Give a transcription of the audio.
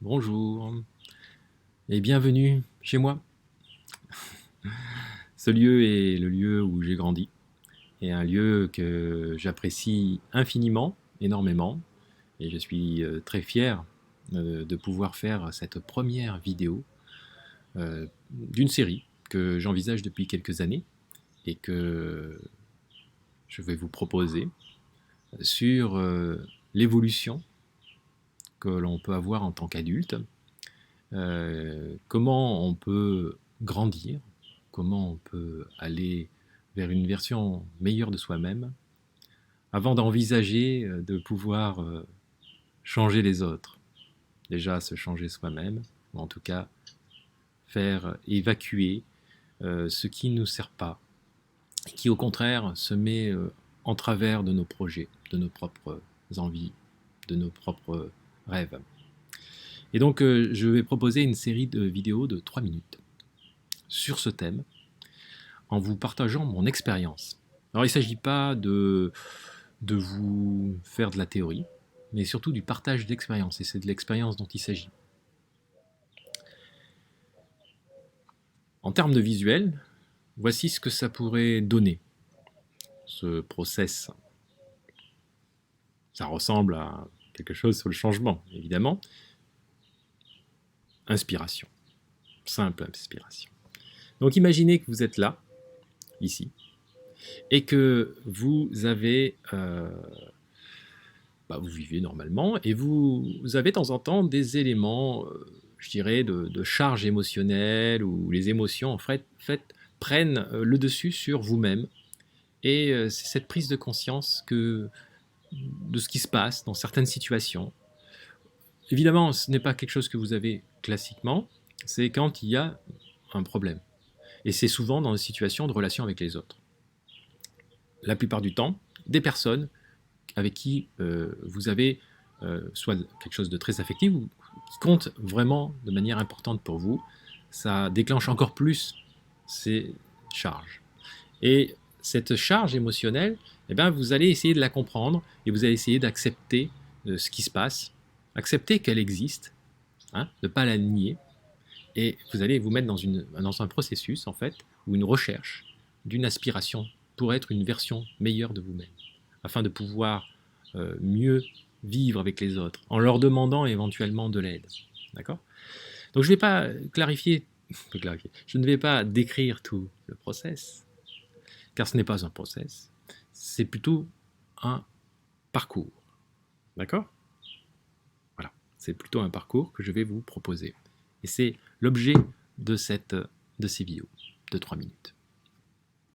bonjour et bienvenue chez moi. Ce lieu est le lieu où j'ai grandi et un lieu que j'apprécie infiniment, énormément, et je suis très fier de pouvoir faire cette première vidéo d'une série que j'envisage depuis quelques années et que je vais vous proposer sur l'évolution que l'on peut avoir en tant qu'adulte, comment on peut grandir, comment on peut aller vers une version meilleure de soi-même, avant d'envisager de pouvoir changer les autres. Déjà se changer soi-même, ou en tout cas faire évacuer ce qui ne nous sert pas, qui au contraire se met en travers de nos projets, de nos propres envies, de nos propres rêves. Et donc je vais proposer une série de vidéos de 3 minutes sur ce thème, en vous partageant mon expérience. Alors il ne s'agit pas de vous faire de la théorie, mais surtout du partage d'expérience, et c'est de l'expérience dont il s'agit. En termes de visuel, voici ce que ça pourrait donner, ce process. Ça ressemble à quelque chose sur le changement, évidemment. Inspiration, simple inspiration. Donc imaginez que vous êtes là, ici, et que vous avez vous vivez normalement et vous avez de temps en temps des éléments, je dirais, de charge émotionnelle, où les émotions en fait prennent le dessus sur vous-même. Et c'est cette prise de conscience de ce qui se passe dans certaines situations. Évidemment, ce n'est pas quelque chose que vous avez classiquement, c'est quand il y a un problème. Et c'est souvent dans des situations de relation avec les autres. La plupart du temps, des personnes avec qui vous avez soit quelque chose de très affectif ou qui compte vraiment de manière importante pour vous, ça déclenche encore plus ces charges. Et cette charge émotionnelle, eh bien, vous allez essayer de la comprendre et vous allez essayer d'accepter ce qui se passe, accepter qu'elle existe, hein, ne pas la nier, et vous allez vous mettre dans un processus en fait, ou une recherche d'une aspiration pour être une version meilleure de vous-même, afin de pouvoir mieux vivre avec les autres, en leur demandant éventuellement de l'aide. D'accord ? Donc je ne vais pas je ne vais pas décrire tout le process, car ce n'est pas un process, c'est plutôt un parcours. D'accord ? Voilà, c'est plutôt un parcours que je vais vous proposer. Et c'est l'objet de ces vidéos de 3 minutes.